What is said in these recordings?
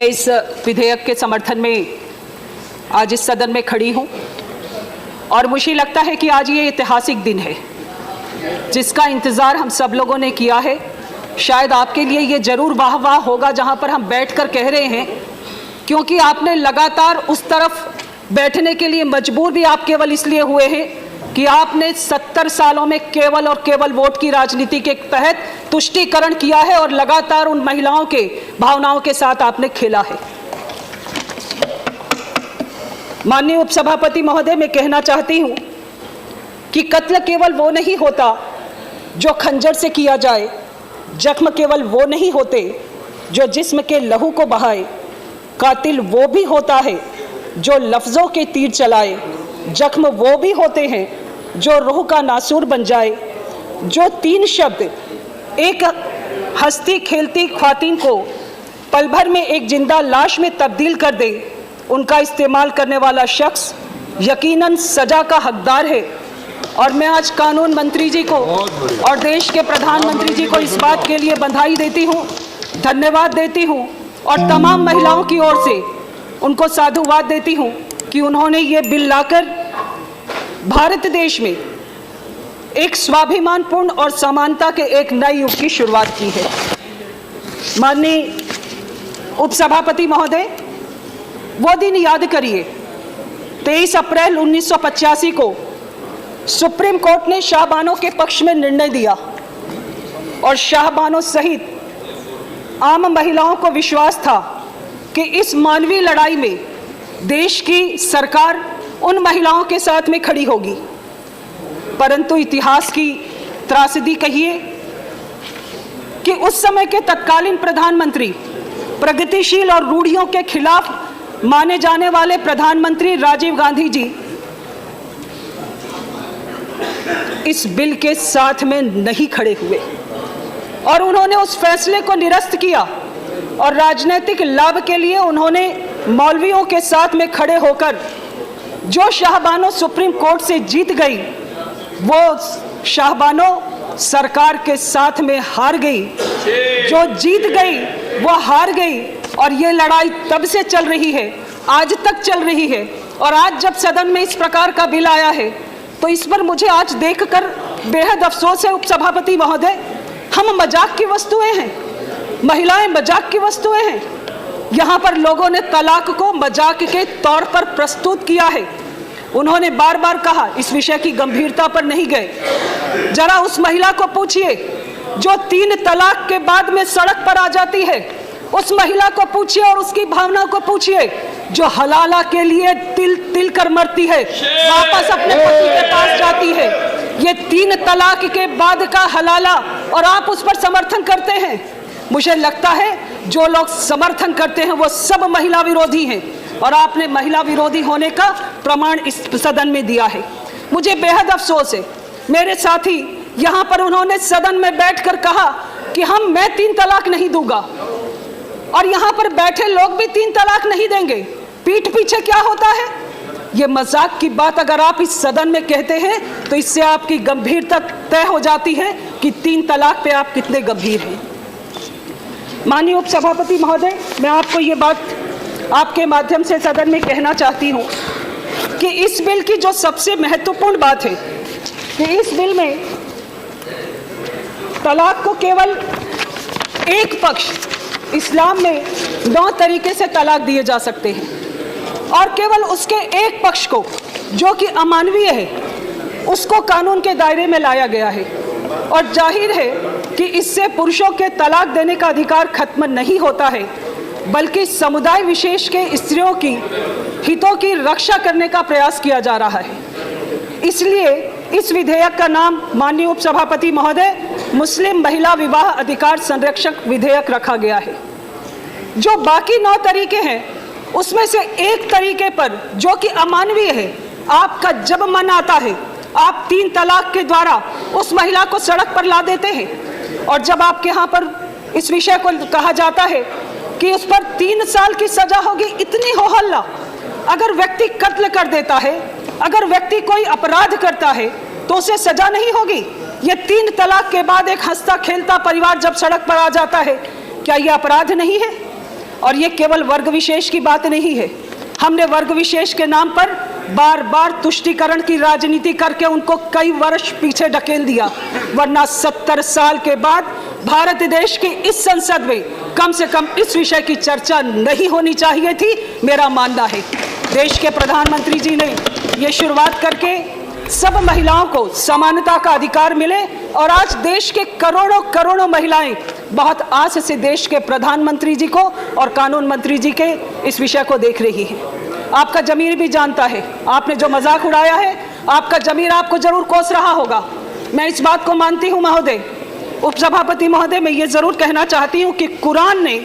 इस विधेयक के समर्थन में आज इस सदन में खड़ी हूं और मुझे लगता है कि आज ये ऐतिहासिक दिन है जिसका इंतज़ार हम सब लोगों ने किया है। शायद आपके लिए ये ज़रूर वाह होगा जहां पर हम बैठकर कह रहे हैं, क्योंकि आपने लगातार उस तरफ बैठने के लिए मजबूर भी आप केवल इसलिए हुए हैं कि आपने 70 सालों में केवल और केवल वोट की राजनीति के तहत तुष्टीकरण किया है और लगातार उन महिलाओं के भावनाओं के साथ आपने खेला है। माननीय उपसभापति महोदय, मैं कहना चाहती हूं कि कत्ल केवल वो नहीं होता जो खंजर से किया जाए, जख्म केवल वो नहीं होते जो जिस्म के लहू को बहाए, कातिल वो भी होता है जो लफ्ज़ों के तीर चलाए, जख्म वो भी होते हैं जो रूह का नासूर बन जाए, जो 3 शब्द एक हंसती खेलती ख्वातीन को पल भर में एक जिंदा लाश में तब्दील कर दे, उनका इस्तेमाल करने वाला शख्स यकीनन सजा का हकदार है। और मैं आज कानून मंत्री जी को और देश के प्रधानमंत्री जी को इस बात के लिए बधाई देती हूँ, धन्यवाद देती हूँ और तमाम महिलाओं की ओर से उनको साधुवाद देती हूँ कि उन्होंने ये बिल लाकर भारत देश में एक स्वाभिमानपूर्ण और समानता के एक नए युग की शुरुआत की है। माननीय उपसभापति महोदय, वो दिन याद करिए 23 अप्रैल 1985 को सुप्रीम कोर्ट ने शाहबानों के पक्ष में निर्णय दिया और शाहबानों सहित आम महिलाओं को विश्वास था कि इस मानवीय लड़ाई में देश की सरकार उन महिलाओं के साथ में खड़ी होगी। परंतु इतिहास की त्रासदी कहिए कि उस समय के तत्कालीन प्रधानमंत्री, प्रगतिशील और रूढ़ियों के खिलाफ माने जाने वाले प्रधानमंत्री राजीव गांधी जी इस बिल के साथ में नहीं खड़े हुए और उन्होंने उस फैसले को निरस्त किया और राजनीतिक लाभ के लिए उन्होंने मौलवियों के साथ में खड़े होकर जो शाहबानो सुप्रीम कोर्ट से जीत गई, वो शाहबानो सरकार के साथ में हार गई। जो जीत गई वो हार गई और ये लड़ाई तब से चल रही है, आज तक चल रही है। और आज जब सदन में इस प्रकार का बिल आया है तो इस पर मुझे आज देखकर बेहद अफसोस है उपसभापति महोदय। हम मजाक की वस्तुएं हैं, महिलाएं मजाक की वस्तुएं हैं। यहाँ पर लोगों ने तलाक को मजाक के तौर पर प्रस्तुत किया है। उन्होंने बार बार कहा, इस विषय की गंभीरता पर नहीं गए। जरा उस महिला को पूछिए जो 3 तलाक के बाद में सड़क पर आ जाती है, उस महिला को पूछिए और उसकी भावना को पूछिए जो हलाला के लिए तिल तिल कर मरती है, वापस अपने पति के पास जाती है। ये 3 तलाक के बाद का हलाला और आप उस पर समर्थन करते हैं। मुझे लगता है जो लोग समर्थन करते हैं वो सब महिला विरोधी हैं और आपने महिला विरोधी होने का प्रमाण इस सदन में दिया है। मुझे बेहद अफसोस है, मेरे साथी यहाँ पर उन्होंने सदन में बैठकर कहा कि मैं 3 तलाक नहीं दूंगा और यहाँ पर बैठे लोग भी 3 तलाक नहीं देंगे। पीठ पीछे क्या होता है? ये मजाक की बात अगर आप इस सदन में कहते हैं तो इससे आपकी गंभीरता तय हो जाती है कि 3 तलाक पे आप कितने गंभीर हैं। माननीय उपसभापति महोदय, मैं आपको ये बात आपके माध्यम से सदन में कहना चाहती हूँ कि इस बिल की जो सबसे महत्वपूर्ण बात है कि इस बिल में तलाक को केवल एक पक्ष, इस्लाम में 9 तरीके से तलाक दिए जा सकते हैं और केवल उसके एक पक्ष को जो कि अमानवीय है उसको कानून के दायरे में लाया गया है। और जाहिर है कि इससे पुरुषों के तलाक देने का अधिकार खत्म नहीं होता है, बल्कि समुदाय विशेष के स्त्रियों की हितों की रक्षा करने का प्रयास किया जा रहा है। इसलिए इस विधेयक का नाम माननीय उपसभापति महोदय मुस्लिम महिला विवाह अधिकार संरक्षक विधेयक रखा गया है। जो बाकी 9 तरीके हैं उसमें से एक तरीके पर जो कि अमानवीय है, आपका जब मन आता है आप 3 तलाक के द्वारा उस महिला को सड़क पर ला देते हैं और जब आपके यहाँ पर इस विषय को कहा जाता है कि उस पर 3 साल की सजा होगी, इतनी हो हल्ला। अगर व्यक्ति कत्ल कर देता है, अगर व्यक्ति कोई अपराध करता है तो उसे सजा नहीं होगी। ये 3 तलाक के बाद एक हंसता खेलता परिवार जब सड़क पर आ जाता है, क्या ये अपराध नहीं है? और ये केवल वर्ग विशेष की बात नहीं है। हमने वर्ग विशेष के नाम पर बार बार तुष्टीकरण की राजनीति करके उनको कई वर्ष पीछे ढकेल दिया, वरना 70 साल के बाद भारत देश की इस संसद में कम से कम इस विषय की चर्चा नहीं होनी चाहिए थी, मेरा मानना है। देश के प्रधानमंत्री जी ने ये शुरुआत करके सब महिलाओं को समानता का अधिकार मिले और आज देश के करोड़ों करोड़ों महिलाएं बहुत आस से देश के प्रधानमंत्री जी को और कानून मंत्री जी के इस विषय को देख रही हैं। आपका जमीर भी जानता है, आपने जो मजाक उड़ाया है, आपका जमीर आपको जरूर कोस रहा होगा। मैं इस बात को मानती हूँ महोदय, उपसभापति महोदय, मैं ये जरूर कहना चाहती हूँ कि कुरान ने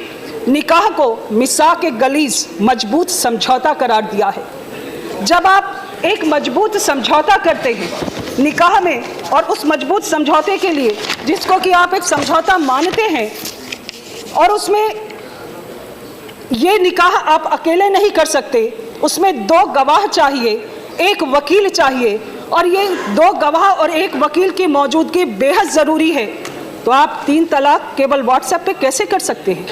निकाह को मिसाक के गलीज मजबूत समझौता करार दिया है। जब आप एक मजबूत समझौता करते हैं निकाह में, और उस मजबूत समझौते के लिए जिसको कि आप एक समझौता मानते हैं, और उसमें ये निकाह आप अकेले नहीं कर सकते, उसमें 2 गवाह चाहिए, 1 वकील चाहिए, और ये 2 गवाह और 1 वकील की मौजूदगी बेहद ज़रूरी है। तो आप 3 तलाक केवल व्हाट्सएप पे कैसे कर सकते हैं?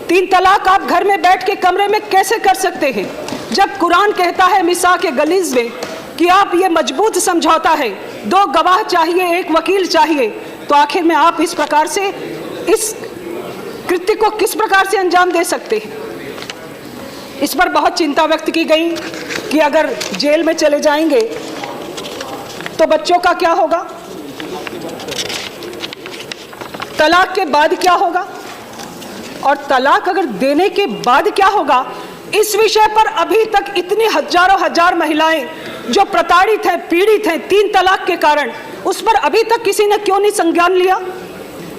3 तलाक आप घर में बैठ के कमरे में कैसे कर सकते हैं? जब कुरान कहता है मिसाक के गलीज में कि आप ये मजबूत समझौता है, 2 गवाह चाहिए, 1 वकील चाहिए, तो आखिर में आप इस प्रकार से इस कृत्य को किस प्रकार से अंजाम दे सकते हैं? इस पर बहुत चिंता व्यक्त की गई कि अगर जेल में चले जाएंगे तो बच्चों का क्या होगा, तलाक के बाद क्या होगा, और तलाक अगर देने के बाद क्या होगा। इस विषय पर अभी तक इतनी हजारों हजार महिलाएं जो प्रताड़ित हैं, पीड़ित हैं 3 तलाक के कारण, उस पर अभी तक किसी ने क्यों नहीं संज्ञान लिया?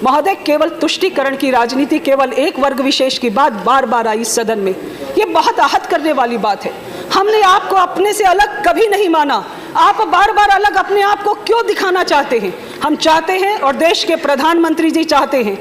महोदय, केवल तुष्टीकरण की राजनीति केवल एक वर्ग विशेष की बात बार बार आई इस सदन में, ये बहुत आहत करने वाली बात है। हमने आपको अपने से अलग कभी नहीं माना, आप बार बार अलग अपने आप को क्यों दिखाना चाहते हैं? हम चाहते हैं और देश के प्रधानमंत्री जी चाहते हैं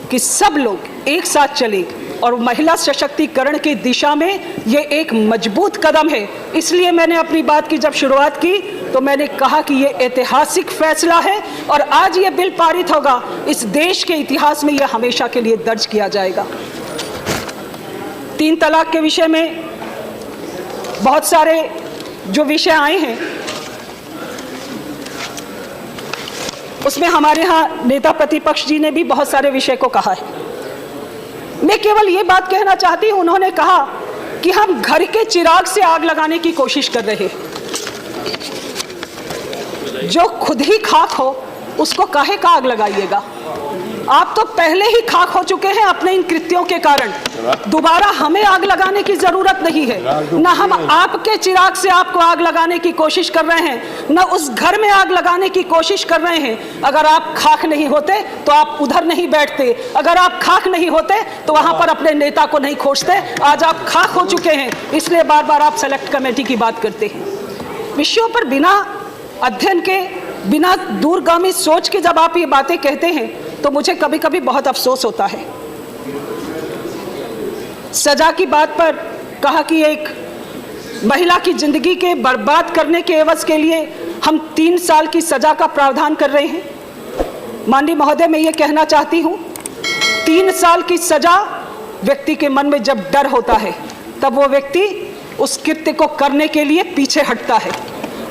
कि सब लोग एक साथ चलें, और महिला सशक्तिकरण की दिशा में ये एक मजबूत कदम है। इसलिए मैंने अपनी बात की जब शुरुआत की तो मैंने कहा कि ये ऐतिहासिक फैसला है, और आज ये बिल पारित होगा, इस देश के इतिहास में ये हमेशा के लिए दर्ज किया जाएगा। 3 तलाक के विषय में बहुत सारे जो विषय आए हैं, उसमें हमारे यहाँ नेता प्रतिपक्ष जी ने भी बहुत सारे विषय को कहा है। मैं केवल ये बात कहना चाहती हूँ, उन्होंने कहा कि हम घर के चिराग से आग लगाने की कोशिश कर रहे हैं। जो खुद ही खाक हो उसको काहे का आग लगाइएगा? आप तो पहले ही खाक हो चुके हैं अपने इन कृत्यों के कारण, दोबारा हमें आग लगाने की जरूरत नहीं है। न हम आपके चिराग से आपको आग लगाने की कोशिश कर रहे हैं, न उस घर में आग लगाने की कोशिश कर रहे हैं। अगर आप खाक नहीं होते तो आप उधर नहीं बैठते, अगर आप खाक नहीं होते तो वहां पर अपने नेता को नहीं खोजते। आज आप खाक हो चुके हैं, इसलिए बार बार आप सेलेक्ट कमेटी की बात करते हैं। विषयों पर बिना अध्ययन के, बिना दूरगामी सोच के जब आप ये बातें कहते हैं तो मुझे कभी कभी बहुत अफसोस होता है। सजा की बात पर कहा कि एक महिला की जिंदगी के बर्बाद करने के एवज के लिए हम 3 साल की सजा का प्रावधान कर रहे हैं। माननीय महोदय, मैं ये कहना चाहती हूँ, 3 साल की सजा, व्यक्ति के मन में जब डर होता है तब वो व्यक्ति उस कृत्य को करने के लिए पीछे हटता है।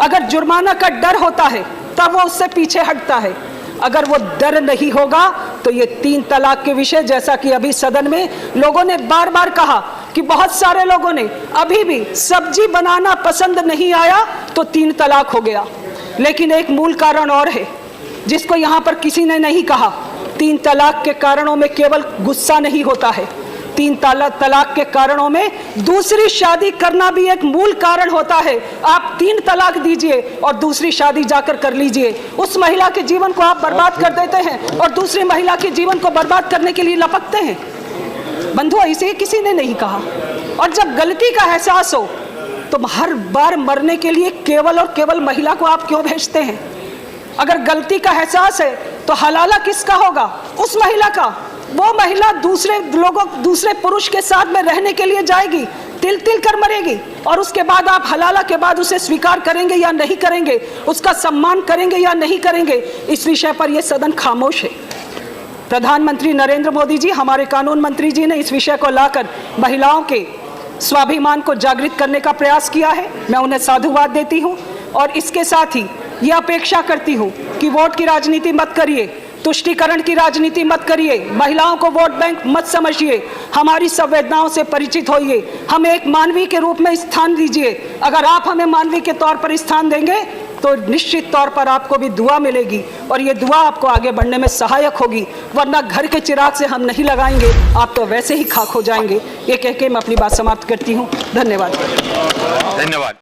अगर जुर्माना का डर होता है तब वो उससे पीछे हटता है। अगर वो डर नहीं होगा तो ये 3 तलाक के विषय, जैसा कि अभी सदन में लोगों ने बार बार कहा कि बहुत सारे लोगों ने अभी भी सब्जी बनाना पसंद नहीं आया तो 3 तलाक हो गया। लेकिन एक मूल कारण और है जिसको यहाँ पर किसी ने नहीं कहा। 3 तलाक के कारणों में केवल गुस्सा नहीं होता है, 3 तलाक के कारणों में दूसरी शादी करना भी एक मूल कारण होता है। आप 3 तलाक दीजिए और दूसरी शादी जाकर कर लीजिए, उस महिला के जीवन को आप बर्बाद कर देते हैं और दूसरी महिला के जीवन को बर्बाद करने के लिए लपकते हैं। बंधुओं, इसे किसी ने नहीं कहा। और जब गलती का एहसास हो तो हर बार मरने के लिए केवल और केवल महिला को आप क्यों भेजते हैं? अगर गलती का एहसास है तो हलाला किसका होगा? उस महिला का। वो महिला दूसरे लोगों, दूसरे पुरुष के साथ में रहने के लिए जाएगी, तिल तिल कर मरेगी, और उसके बाद आप हलाला के बाद उसे स्वीकार करेंगे या नहीं करेंगे, उसका सम्मान करेंगे या नहीं करेंगे, इस विषय पर यह सदन खामोश है। प्रधानमंत्री नरेंद्र मोदी जी, हमारे कानून मंत्री जी ने इस विषय को लाकर महिलाओं के स्वाभिमान को जागृत करने का प्रयास किया है। मैं उन्हें साधुवाद देती हूं और इसके साथ ही यह अपेक्षा करती हूं कि वोट की राजनीति मत करिए, तुष्टीकरण की राजनीति मत करिए, महिलाओं को वोट बैंक मत समझिए, हमारी संवेदनाओं से परिचित होइए, हमें एक मानवीय के रूप में स्थान दीजिए। अगर आप हमें मानवीय के तौर पर स्थान देंगे तो निश्चित तौर पर आपको भी दुआ मिलेगी और ये दुआ आपको आगे बढ़ने में सहायक होगी, वरना घर के चिराग से हम नहीं लगाएंगे, आप तो वैसे ही खाक हो जाएंगे। ये कह के मैं अपनी बात समाप्त करती हूँ। धन्यवाद।